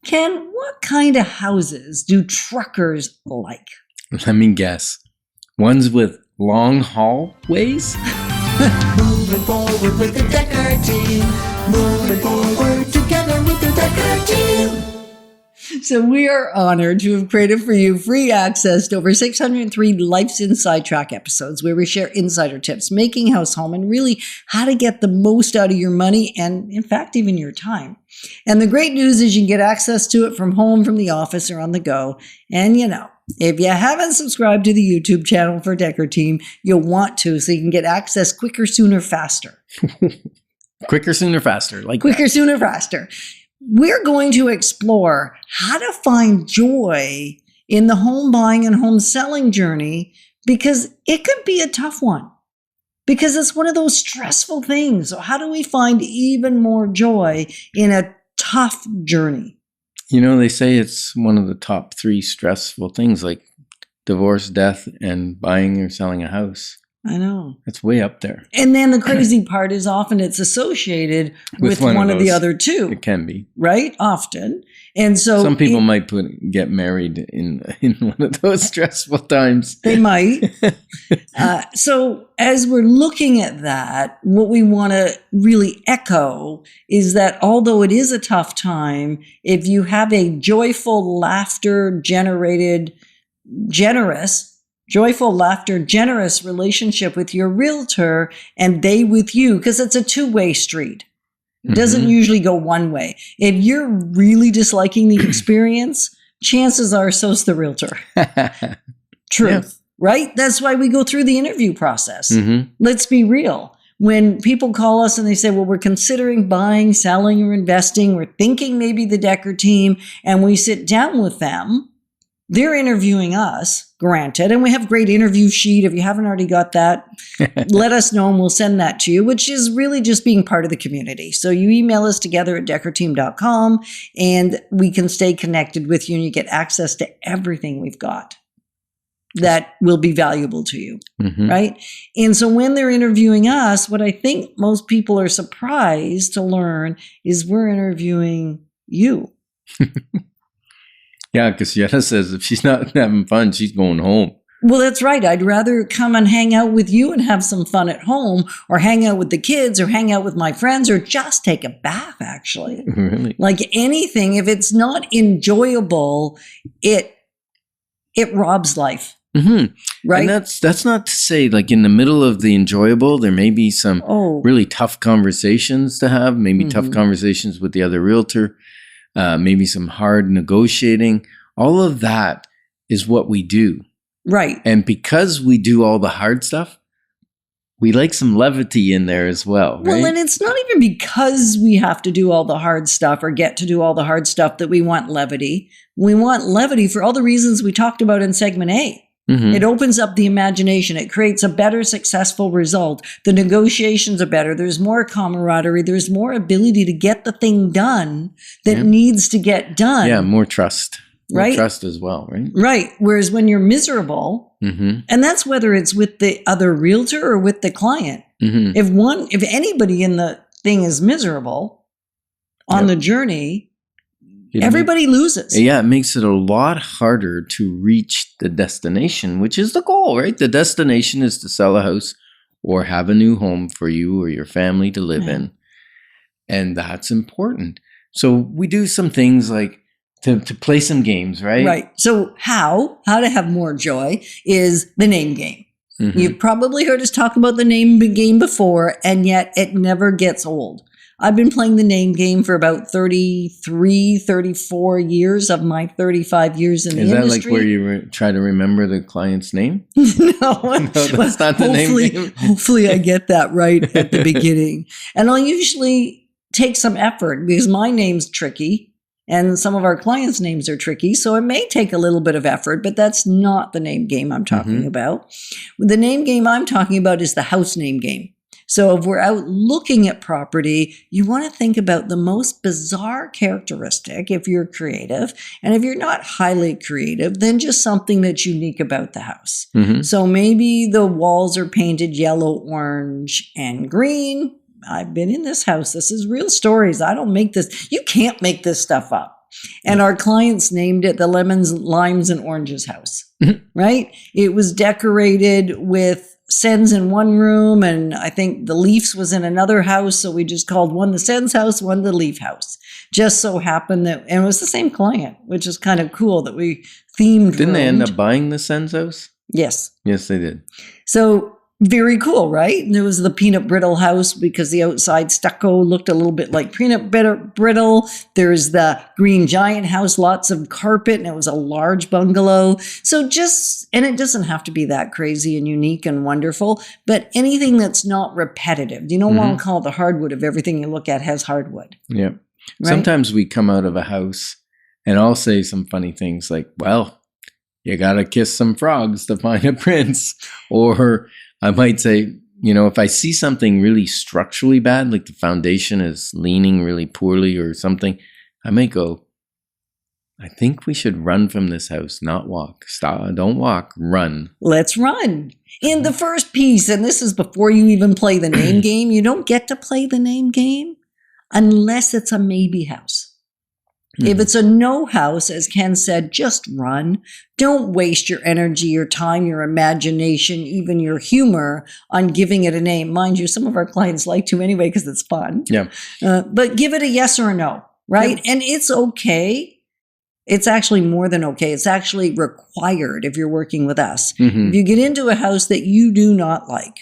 Ken, what kind of houses do truckers like? Let me guess. Ones with long hallways? Moving forward with the Dekker Team. Moving forward together with the Dekker Team. So we are honored to have created for you free access to over 603 Life's Inside Track episodes where we share insider tips, making house home, and really how to get the most out of your money and, in fact, even your time. And the great news is you can get access to it from home, from the office, or on the go. And, if you haven't subscribed to the YouTube channel for Dekker Team, you'll want to so you can get access quicker, sooner, faster. Quicker, sooner, faster. Quicker, sooner, faster. We're going to explore how to find joy in the home buying and home selling journey because it could be a tough one. Because it's one of those stressful things. So how do we find even more joy in a tough journey? They say it's one of the top 3 stressful things, like divorce, death, and buying or selling a house. I know. It's way up there. And then the crazy part is often it's associated with one of the other two. It can be. Right? Often. And so some people might get married in one of those stressful times. They might. So as we're looking at that, what we want to really echo is that although it is a tough time, if you have a joyful, laughter-generated, generous relationship with your realtor and they with you, because it's a two-way street. It doesn't usually go one way. If you're really disliking the experience, chances are so's the realtor. Truth, right? That's why we go through the interview process. Let's be real. When people call us and they say, well, we're considering buying, selling, or investing, we're thinking maybe the Dekker Team, and we sit down with them, they're interviewing us, granted, and we have a great interview sheet. If you haven't already got that, let us know and we'll send that to you, which is really just being part of the community. So you email us together at dekkerteam.com and we can stay connected with you and you get access to everything we've got that will be valuable to you, right? And so when they're interviewing us, what I think most people are surprised to learn is we're interviewing you. Yeah, because Yetta says if she's not having fun, she's going home. Well, that's right. I'd rather come and hang out with you and have some fun at home or hang out with the kids or hang out with my friends or just take a bath, actually. Really? Like anything, if it's not enjoyable, it robs life. Right? And that's not to say, like in the middle of the enjoyable, there may be some really tough conversations to have, maybe tough conversations with the other realtor. Maybe some hard negotiating. All of that is what we do. Right. And because we do all the hard stuff, we like some levity in there as well. Right? Well, and it's not even because we have to do all the hard stuff or get to do all the hard stuff that we want levity. We want levity for all the reasons we talked about in segment A. It opens up the imagination. It creates a better, successful result. The negotiations are better. There's more camaraderie. There's more ability to get the thing done that needs to get done. Yeah, more trust. Right? More trust as well, right? Right. Whereas when you're miserable, and that's whether it's with the other realtor or with the client. If anybody in the thing is miserable on the journey, everybody loses. Yeah, it makes it a lot harder to reach the destination, which is the goal, right? The destination is to sell a house or have a new home for you or your family to live in. And that's important. So we do some things like to play some games, right? Right. So how to have more joy is the name game. You've probably heard us talk about the name game before, and yet it never gets old. I've been playing the name game for about 34 years of my 35 years in the industry. Is that like where you try to remember the client's name? No, that's not the name game. Hopefully I get that right at the beginning. And I'll usually take some effort because my name's tricky and some of our clients' names are tricky. So it may take a little bit of effort, but that's not the name game I'm talking about. The name game I'm talking about is the house name game. So if we're out looking at property, you want to think about the most bizarre characteristic if you're creative. And if you're not highly creative, then just something that's unique about the house. So maybe the walls are painted yellow, orange, and green. I've been in this house. This is real stories. I don't make this. You can't make this stuff up. And our clients named it the lemons, limes, and oranges house, right? It was decorated with Sens in one room, and I think the Leafs was in another house, so we just called one the Sens house, one the Leaf house. Just so happened that, and it was the same client, which is kind of cool that we themed. Didn't they end up buying the Sens house? Yes. Yes, they did. So very cool, right? And there was the peanut brittle house because the outside stucco looked a little bit like peanut brittle. There's the green giant house, lots of carpet, and it was a large bungalow. So and it doesn't have to be that crazy and unique and wonderful, but anything that's not repetitive. You don't want to call it the hardwood if everything you look at has hardwood. Yeah. Right? Sometimes we come out of a house and I'll say some funny things like, well, you got to kiss some frogs to find a prince. Or I might say, if I see something really structurally bad, like the foundation is leaning really poorly or something, I might go, I think we should run from this house, not walk. Stop, don't walk, run. Let's run. In the first piece, and this is before you even play the name game, you don't get to play the name game unless it's a maybe house. If it's a no house, as Ken said, just run. Don't waste your energy, your time, your imagination, even your humor on giving it a name. Mind you, some of our clients like to anyway because it's fun. Yeah. But give it a yes or a no, right? Yeah. And it's okay. It's actually more than okay. It's actually required if you're working with us. If you get into a house that you do not like,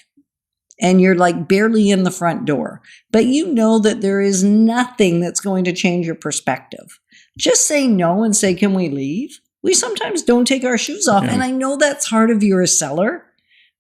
and you're like barely in the front door, but you know that there is nothing that's going to change your perspective, just say no and say, can we leave? We sometimes don't take our shoes off. And I know that's hard if you're a seller,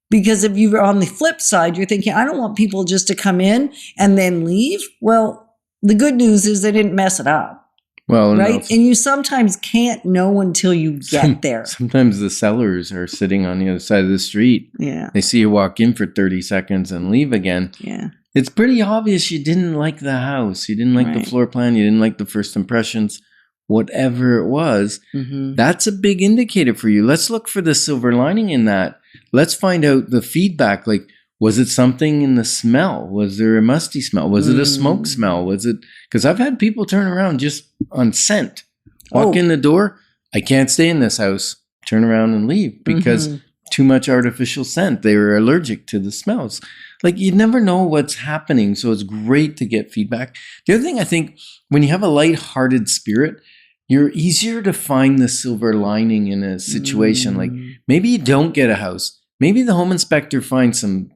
because if you're on the flip side, you're thinking, I don't want people just to come in and then leave. Well, the good news is they didn't mess it up. Well, right. No. And you sometimes can't know until you get there. Sometimes the sellers are sitting on the other side of the street. Yeah. They see you walk in for 30 seconds and leave again. Yeah. It's pretty obvious you didn't like the house. You didn't like the floor plan. You didn't like the first impressions, whatever it was. That's a big indicator for you. Let's look for the silver lining in that. Let's find out the feedback. Like, was it something in the smell? Was there a musty smell? Was it a smoke smell? Was it, because I've had people turn around just on scent. Walk in the door. I can't stay in this house. Turn around and leave because too much artificial scent. They were allergic to the smells. Like, you never know what's happening. So it's great to get feedback. The other thing, I think, when you have a lighthearted spirit, you're easier to find the silver lining in a situation. Like, maybe you don't get a house. Maybe the home inspector finds some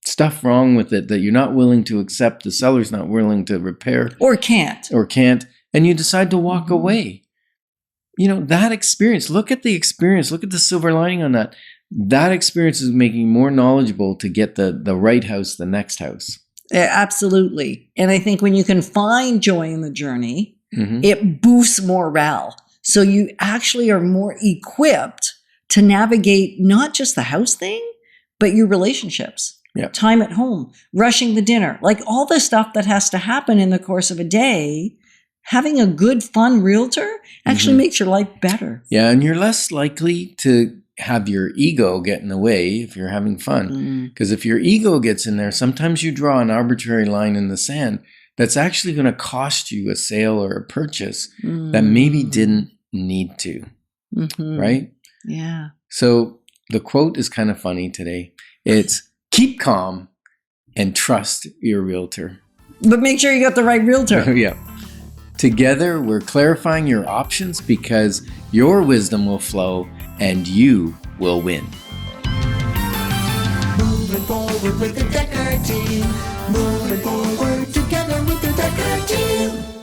stuff wrong with it that you're not willing to accept, the seller's not willing to repair. Or can't. And you decide to walk away. That experience, look at the experience, look at the silver lining on that. That experience is making you more knowledgeable to get the right house, the next house. Yeah, absolutely. And I think when you can find joy in the journey, it boosts morale. So you actually are more equipped to navigate not just the house thing, but your relationships. Yeah. Time at home, rushing the dinner, like all the stuff that has to happen in the course of a day. Having a good, fun realtor actually makes your life better. Yeah, and you're less likely to have your ego get in the way if you're having fun. Because if your ego gets in there, sometimes you draw an arbitrary line in the sand that's actually going to cost you a sale or a purchase that maybe didn't need to. Right? Yeah. So the quote is kind of funny today. It's, keep calm and trust your realtor. But make sure you got the right realtor. Yeah. Together, we're clarifying your options because your wisdom will flow and you will win. Moving forward with the Dekker Team. Moving forward together with the Dekker Team.